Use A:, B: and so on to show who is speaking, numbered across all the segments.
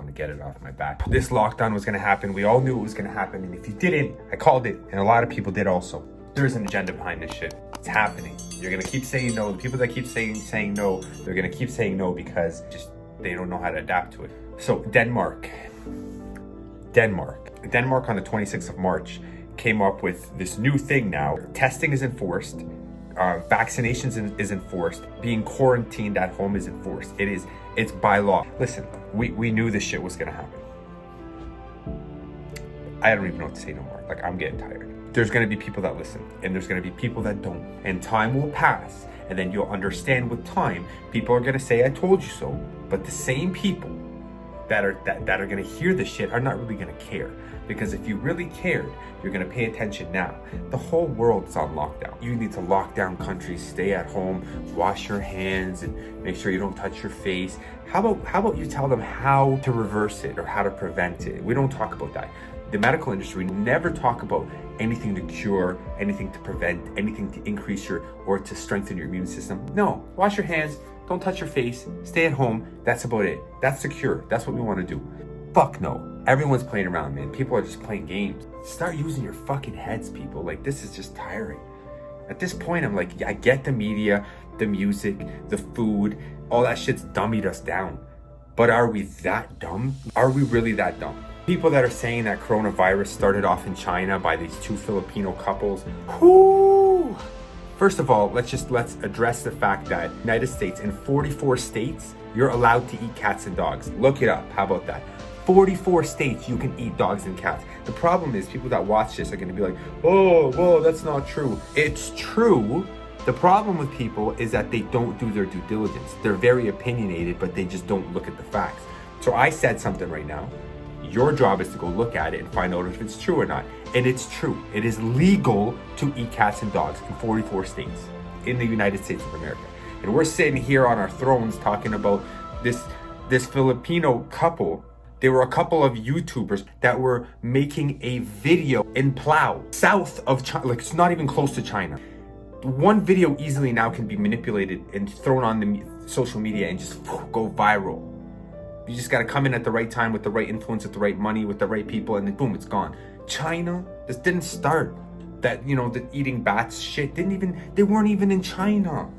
A: want to get it off my back. This lockdown was going to happen. We all knew it was going to happen. And if you didn't, I called it. And a lot of people did also. There's an agenda behind this shit. It's happening. You're going to keep saying no. The people that keep saying no, they're going to keep saying no because just they don't know how to adapt to it. So Denmark on the 26th of March came up with this new thing now. Testing is enforced. Vaccinations is enforced. Being quarantined at home is enforced. It's by law. Listen, we knew this shit was gonna happen. I don't even know what to say no more. Like, I'm getting tired. There's gonna be people that listen, and there's gonna be people that don't. And time will pass, and then you'll understand with time, people are gonna say, I told you so. But the same people that are gonna hear this shit are not really gonna care. Because if you really cared, you're gonna pay attention now. The whole world's on lockdown. You need to lock down countries, stay at home, wash your hands, and make sure you don't touch your face. How about you tell them how to reverse it or how to prevent it? We don't talk about that. The medical industry never talk about anything to cure, anything to prevent, anything to increase or to strengthen your immune system. No, wash your hands, don't touch your face, stay at home. That's about it. That's the cure. That's what we want to do. Fuck no. Everyone's playing around, man. People are just playing games. Start using your fucking heads, people. Like, this is just tiring. At this point, I'm like, I get the media, the music, the food, all that shit's dummied us down. But are we that dumb? Are we really that dumb? People that are saying that coronavirus started off in China by these two Filipino couples. Whoo! First of all, let's address the fact that United States, in 44 states, you're allowed to eat cats and dogs. Look it up. How about that? 44 states you can eat dogs and cats. The problem is people that watch this are going to be like, oh, well, that's not true. It's true. The problem with people is that they don't do their due diligence. They're very opinionated, but they just don't look at the facts. So I said something right now. Your job is to go look at it and find out if it's true or not. And it's true. It is legal to eat cats and dogs in 44 states in the United States of America. And we're sitting here on our thrones talking about this Filipino couple. There were a couple of YouTubers that were making a video in Plau, south of China. Like, it's not even close to China. One video easily now can be manipulated and thrown on the social media and just go viral. You just gotta come in at the right time with the right influence, with the right money, with the right people, and then boom, it's gone. China, this didn't start. That, the eating bats shit they weren't even in China.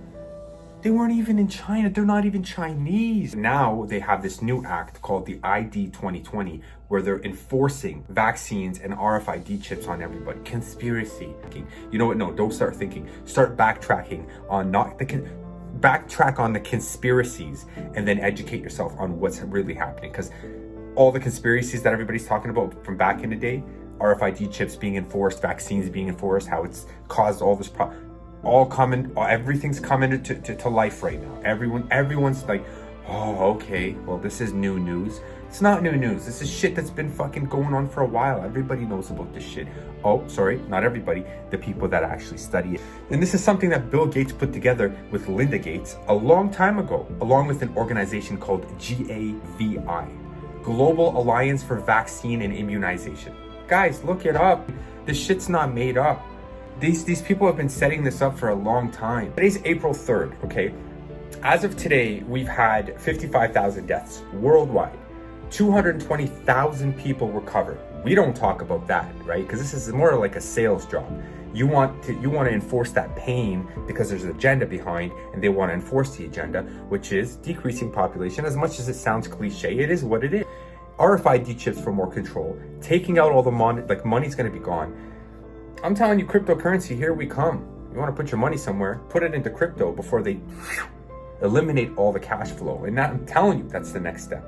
A: They're not even Chinese. Now they have this new act called the ID 2020, where they're enforcing vaccines and RFID chips on everybody. Conspiracy. You know what? No, don't start thinking. Start backtracking on backtrack on the conspiracies and then educate yourself on what's really happening. Because all the conspiracies that everybody's talking about from back in the day, RFID chips being enforced, vaccines being enforced, how it's caused all this problem. Everything's coming to life right now. Everyone's like, oh, okay, well, this is new news. It's not new news. This is shit that's been fucking going on for a while. Everybody knows about this shit. Oh, sorry, not everybody. The people that actually study it. And this is something that Bill Gates put together with Linda Gates a long time ago, along with an organization called GAVI, Global Alliance for Vaccine and Immunization. Guys, look it up. This shit's not made up. These people have been setting this up for a long time. Today's April 3rd, okay? As of today, we've had 55,000 deaths worldwide. 220,000 people recovered. We don't talk about that, right? Because this is more like a sales job. You want to enforce that pain because there's an agenda behind, and they want to enforce the agenda, which is decreasing population. As much as it sounds cliche, it is what it is. RFID chips for more control, taking out all the money, like money's going to be gone. I'm telling you, cryptocurrency, here we come. You want to put your money somewhere, put it into crypto before they eliminate all the cash flow. And I'm telling you, that's the next step.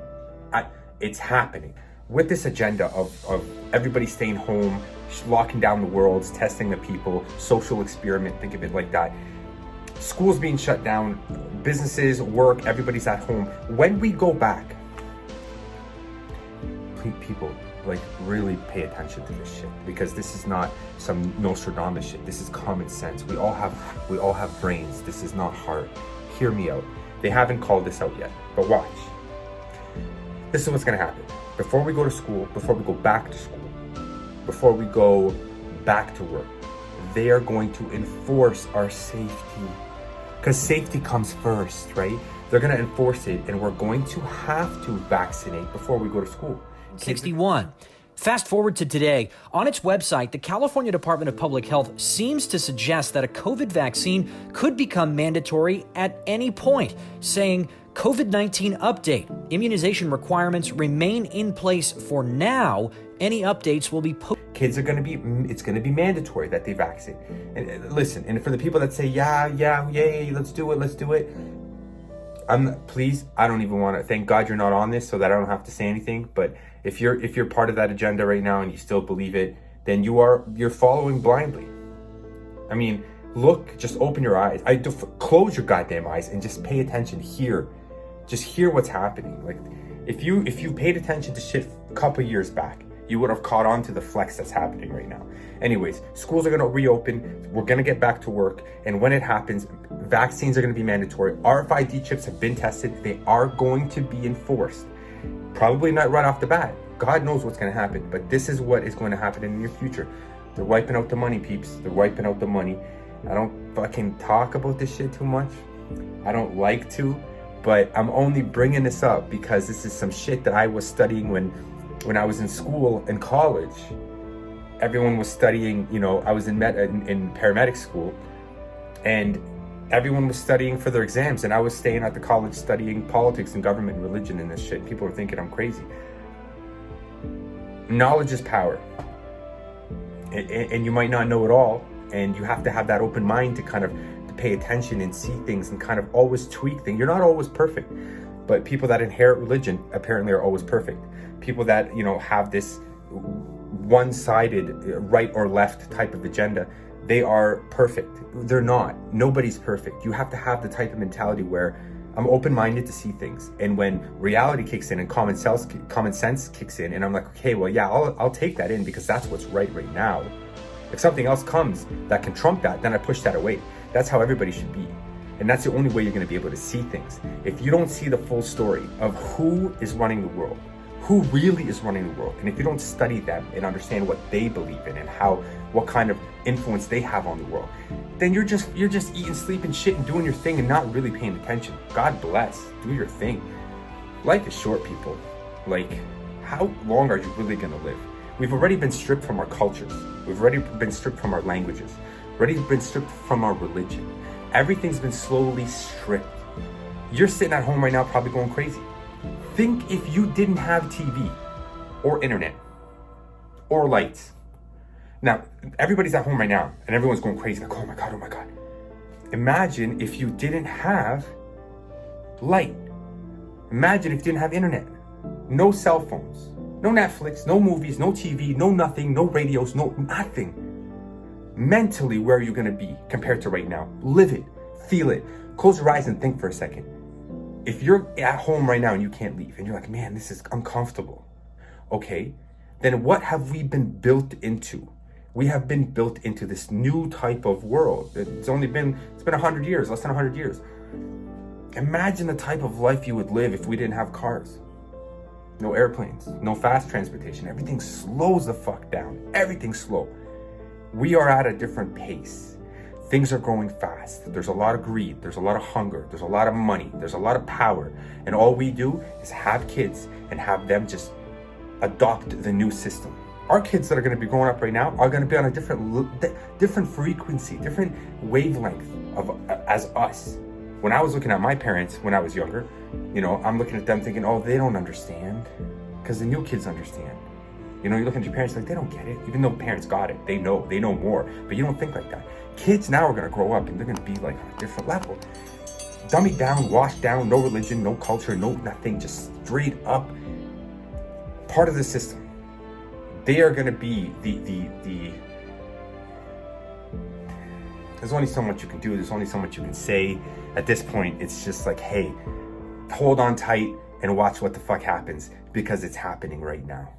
A: It's happening. With this agenda of everybody staying home, locking down the worlds, testing the people, social experiment, think of it like that. Schools being shut down, businesses, work, everybody's at home. When we go back, people, like, really pay attention to this shit, because this is not some Nostradamus shit. This is common sense. We all have brains. This is not hard. Hear me out. They haven't called this out yet, but watch. This is what's gonna happen. Before we go to school, before we go back to school, before we go back to work, they are going to enforce our safety. Because safety comes first, right? They're going to enforce it, and we're going to have to vaccinate before we go to school.
B: 61. Fast forward to today. On its website, the California Department of Public Health seems to suggest that a COVID vaccine could become mandatory at any point, saying, COVID-19 update. Immunization requirements remain in place for now. Any updates will be posted.
A: Kids are going to be, it's going to be mandatory that they vaccinate. And listen, and for the people that say, yay, let's do it. Please, I don't even want to, thank God you're not on this so that I don't have to say anything. But if you're part of that agenda right now and you still believe it, then you're following blindly. I mean, look, just open your eyes. Close your goddamn eyes and just pay attention here. Just hear what's happening. Like, if you paid attention to shit a couple years back, you would have caught on to the flex that's happening right now. Anyways, schools are going to reopen. We're going to get back to work. And when it happens, vaccines are going to be mandatory. RFID chips have been tested. They are going to be enforced. Probably not right off the bat. God knows what's going to happen. But this is what is going to happen in the near future. They're wiping out the money, peeps. They're wiping out the money. I don't fucking talk about this shit too much. I don't like to. But I'm only bringing this up because this is some shit that I was studying when I was in school and college. Everyone was studying, I was in paramedic school, and everyone was studying for their exams, and I was staying at the college studying politics and government and religion and this shit. People were thinking I'm crazy. Knowledge is power. And you might not know it all, and you have to have that open mind to kind of pay attention and see things and kind of always tweak things. You're not always perfect, but people that inherit religion apparently are always perfect. People that, have this one-sided right or left type of agenda, they are perfect. They're not. Nobody's perfect. You have to have the type of mentality where I'm open-minded to see things. And when reality kicks in and common sense kicks in, and I'm like, okay, well, yeah, I'll take that in because that's what's right now. If something else comes that can trump that, then I push that away. That's how everybody should be. And that's the only way you're going to be able to see things. If you don't see the full story of who is running the world, who really is running the world, and if you don't study them and understand what they believe in and what kind of influence they have on the world, then you're just eating, sleeping, shit, and doing your thing and not really paying attention. God bless. Do your thing. Life is short, people. Like, how long are you really going to live? We've already been stripped from our cultures. We've already been stripped from our languages. Already been stripped from our religion. Everything's been slowly stripped. You're sitting at home right now probably going crazy. Think if you didn't have TV or internet or lights. Now, everybody's at home right now and everyone's going crazy. Like, oh my God. Imagine if you didn't have light. Imagine if you didn't have internet. No cell phones. No Netflix, no movies, no TV, no nothing, no radios, no nothing. Mentally, where are you going to be compared to right now? Live it. Feel it. Close your eyes and think for a second. If you're at home right now and you can't leave and you're like, man, this is uncomfortable. Okay, then what have we been built into? We have been built into this new type of world. It's been 100 years, less than 100 years. Imagine the type of life you would live if we didn't have cars. No airplanes, no fast transportation. Everything slows the fuck down. Everything's slow. We are at a different pace. Things are growing fast. There's a lot of greed. There's a lot of hunger. There's a lot of money. There's a lot of power. And all we do is have kids and have them just adopt the new system. Our kids that are going to be growing up right now are going to be on a different frequency, different wavelength as us. When I was looking at my parents when I was younger, I'm looking at them thinking, oh, they don't understand, because the new kids understand. You look at your parents like, they don't get it, even though parents got it. They know more, but you don't think like that. Kids now are going to grow up and they're going to be like on a different level. Dummied down, washed down, no religion, no culture, no nothing, just straight up part of the system. They are going to be the there's only so much you can do. There's only so much you can say. At this point, it's just like, hey, hold on tight and watch what the fuck happens, because it's happening right now.